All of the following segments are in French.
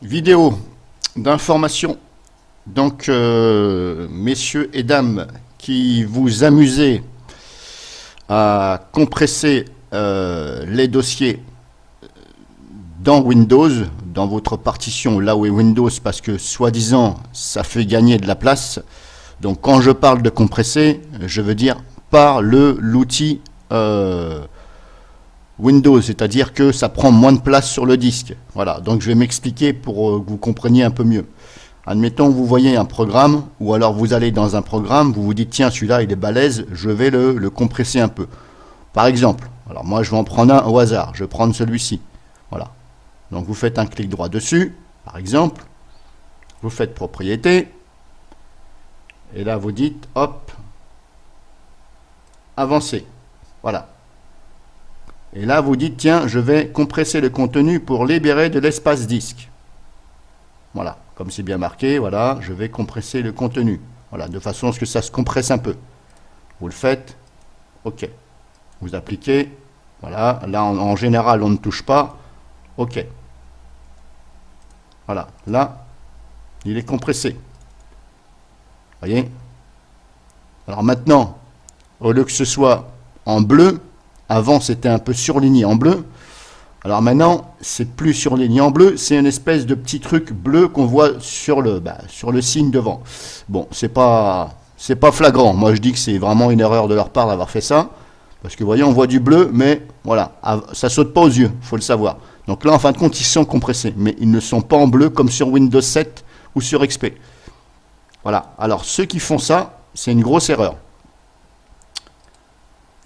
Vidéo d'information. Donc, messieurs et dames qui vous amusez à compresser les dossiers dans Windows, dans votre partition, là où est Windows, parce que soi-disant, ça fait gagner de la place. Donc, quand je parle de compresser, je veux dire par l'outil Windows, c'est-à-dire que ça prend moins de place sur le disque. Voilà, donc je vais m'expliquer pour que vous compreniez un peu mieux. Admettons, vous voyez un programme, ou alors vous allez dans un programme, vous vous dites, tiens, celui-là, il est balèze, je vais le compresser un peu. Par exemple, alors moi, je vais en prendre un au hasard, je vais prendre celui-ci. Voilà. Donc, vous faites un clic droit dessus, par exemple, vous faites propriété, et là, vous dites, hop, avancer. Voilà. Et là, vous dites, tiens, je vais compresser le contenu pour libérer de l'espace disque. Voilà, comme c'est bien marqué, voilà, je vais compresser le contenu. Voilà, de façon à ce que ça se compresse un peu. Vous le faites, OK. Vous appliquez, voilà, là, en général, on ne touche pas, OK. Voilà, là, il est compressé. Voyez? Alors maintenant, au lieu que ce soit en bleu, avant, c'était un peu surligné en bleu. Alors maintenant, c'est plus surligné en bleu. C'est une espèce de petit truc bleu qu'on voit sur le signe devant. Bon, c'est pas flagrant. Moi, je dis que c'est vraiment une erreur de leur part d'avoir fait ça. Parce que vous voyez, on voit du bleu, mais voilà, ça saute pas aux yeux, il faut le savoir. Donc là, en fin de compte, ils sont compressés. Mais ils ne sont pas en bleu comme sur Windows 7 ou sur XP. Voilà. Alors, ceux qui font ça, c'est une grosse erreur.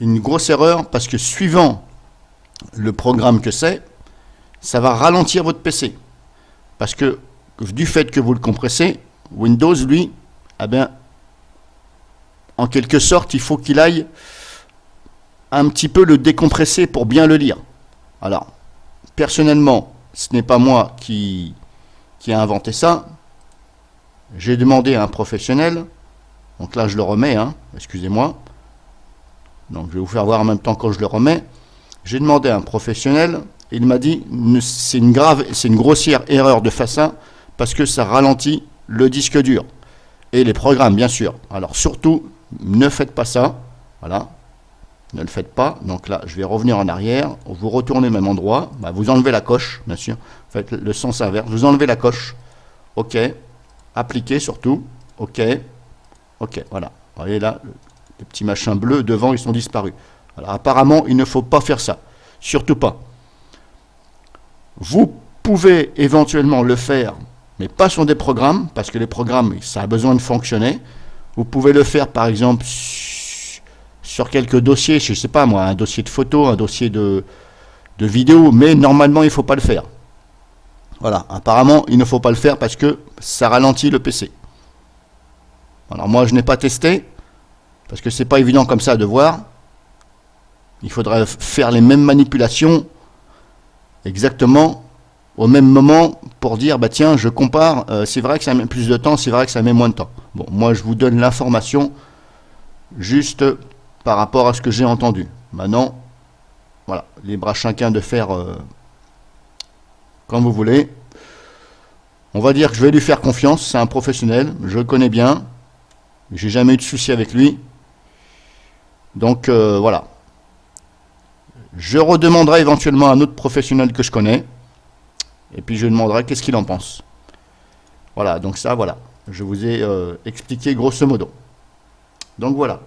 Une grosse erreur parce que suivant le programme que c'est, ça va ralentir votre PC. Parce que du fait que vous le compressez, Windows, lui, eh bien, en quelque sorte, il faut qu'il aille un petit peu le décompresser pour bien le lire. Alors, personnellement, ce n'est pas moi qui a inventé ça. J'ai demandé à un professionnel. Donc là, je le remets, hein, excusez-moi. Donc je vais vous faire voir en même temps quand je le remets. J'ai demandé à un professionnel, et il m'a dit c'est une grossière erreur de faire ça parce que ça ralentit le disque dur et les programmes bien sûr. Alors surtout ne faites pas ça, voilà, ne le faites pas. Donc là je vais revenir en arrière, vous retournez au même endroit, vous enlevez la coche bien sûr, faites le sens inverse, vous enlevez la coche, ok, appliquez surtout, ok, voilà, vous voyez là. Les petits machins bleus devant, ils sont disparus. Alors apparemment, il ne faut pas faire ça. Surtout pas. Vous pouvez éventuellement le faire, mais pas sur des programmes, parce que les programmes, ça a besoin de fonctionner. Vous pouvez le faire, par exemple, sur quelques dossiers, je ne sais pas moi, un dossier de photo, un dossier de vidéo, mais normalement, il ne faut pas le faire. Voilà, apparemment, il ne faut pas le faire parce que ça ralentit le PC. Alors moi, je n'ai pas testé. Parce que c'est pas évident comme ça de voir. Il faudrait faire les mêmes manipulations exactement au même moment pour dire bah tiens je compare, c'est vrai que ça met plus de temps, c'est vrai que ça met moins de temps. Bon, moi je vous donne l'information juste par rapport à ce que j'ai entendu. Maintenant, voilà, libre à chacun de faire comme vous voulez. On va dire que je vais lui faire confiance, c'est un professionnel, je le connais bien, j'ai jamais eu de souci avec lui. Donc voilà. Je redemanderai éventuellement à un autre professionnel que je connais. Et puis je lui demanderai qu'est-ce qu'il en pense. Voilà, donc ça, voilà. Je vous ai expliqué grosso modo. Donc voilà.